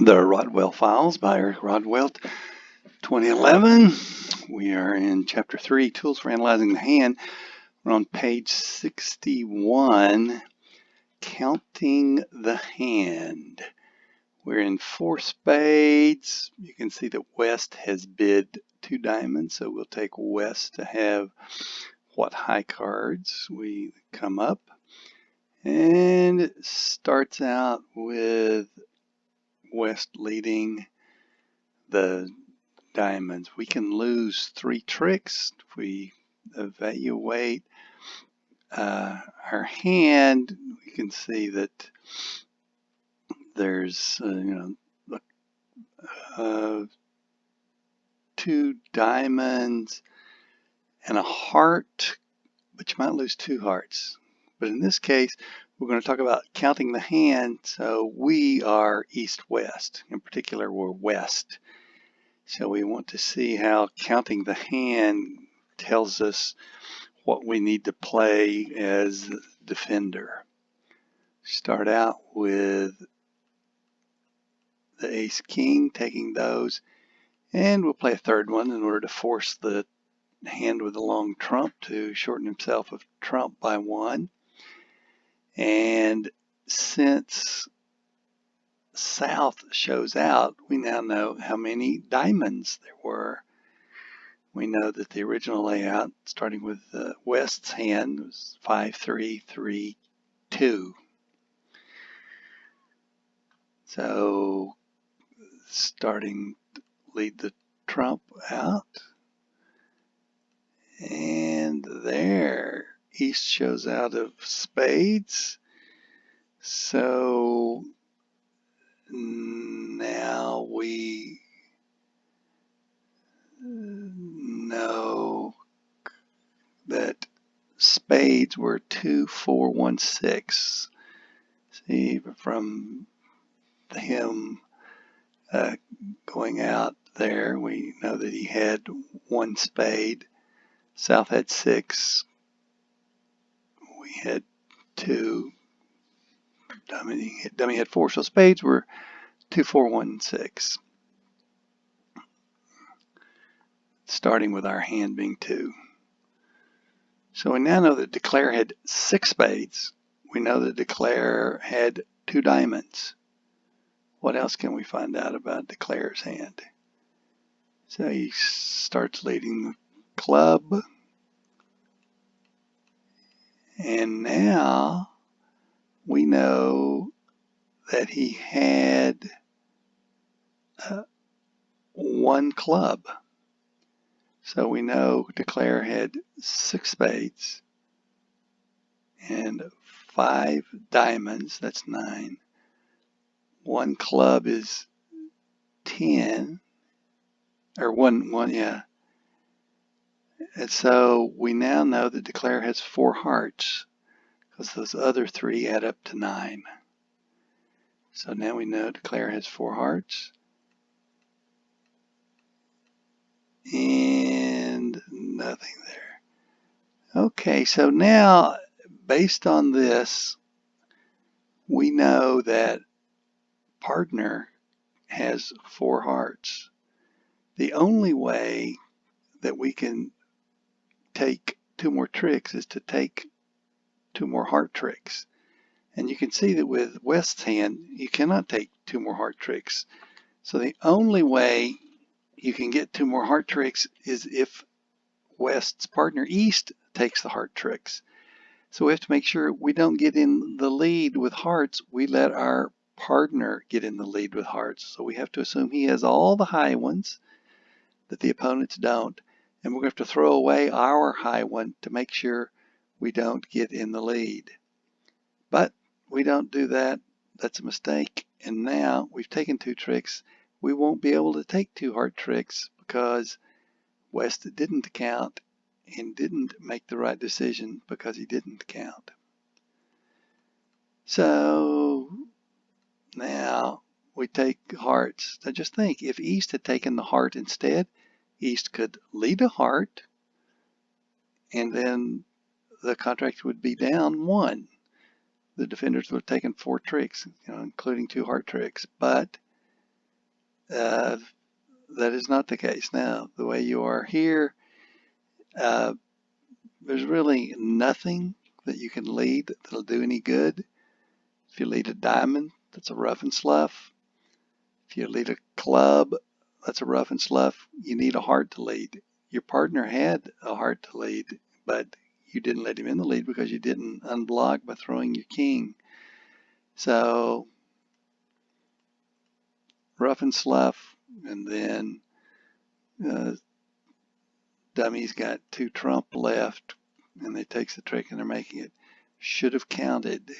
The Rodwell Files by Rodwell, 2011. We are in Chapter 3, Tools for Analyzing the Hand. We're on page 61, Counting the Hand. We're in 4 spades. You can see that West has bid 2 diamonds, so we'll take West to have what high cards we come up. And it starts out with West leading the diamonds. We can lose 3 tricks if we evaluate our hand. We can see that there's 2 diamonds and a heart, but you might lose 2 hearts. But in this case, we're going to talk about counting the hand, so we are east-west. In particular, we're west. So we want to see how counting the hand tells us what we need to play as defender. Start out with the ace-king, taking those, and we'll play a third one in order to force the hand with the long trump to shorten himself of trump by 1. And since South shows out, we now know how many diamonds there were. We know that the original layout, starting with West's hand, was 5-3-3-2. So starting to lead the trump out. And there, East shows out of spades. So now we know that spades were 2-4-1-6. See, from him going out there, we know that he had 1 spade. South had 6. We had 2. Dummy had 4. So spades were 2-4-1-6. Starting with our hand being 2. So we now know that Declare had 6 spades. We know that Declare had 2 diamonds. What else can we find out about Declare's hand? So he starts leading the club. And now we know that he had 1 club. So we know Declare had 6 spades and 5 diamonds. That's 9. 1 club is 10, or one, yeah. And so we now know that Declare has 4 hearts, because those other 3 add up to 9. So now we know Declare has 4 hearts. And nothing there. Okay, so now, based on this, we know that partner has 4 hearts. The only way that we can take 2 more tricks is to take 2 more heart tricks. And you can see that with West's hand, you cannot take 2 more heart tricks. So the only way you can get 2 more heart tricks is if West's partner East takes the heart tricks. So we have to make sure we don't get in the lead with hearts. We let our partner get in the lead with hearts. So we have to assume he has all the high ones that the opponents don't. And we're going to have to throw away our high one to make sure we don't get in the lead. But we don't do that. That's a mistake. And now we've taken 2 tricks. We won't be able to take 2 heart tricks because West didn't count and didn't make the right decision because he didn't count. So now we take hearts. Now just think, if East had taken the heart instead, East could lead a heart and then the contract would be down 1. The defenders would have taken 4 tricks, including 2 heart tricks. But uh, that is not the case. Now, the way you are here, uh, there's really nothing that you can lead that'll do any good. If you lead a diamond, that's a rough and slough. If you lead a club, that's a rough and slough. You need a heart to lead. Your partner had a heart to lead, but you didn't let him in the lead because you didn't unblock by throwing your king. So rough and slough, and then uh, dummy's got 2 trump left, and they takes the trick and they're making it. Should have counted.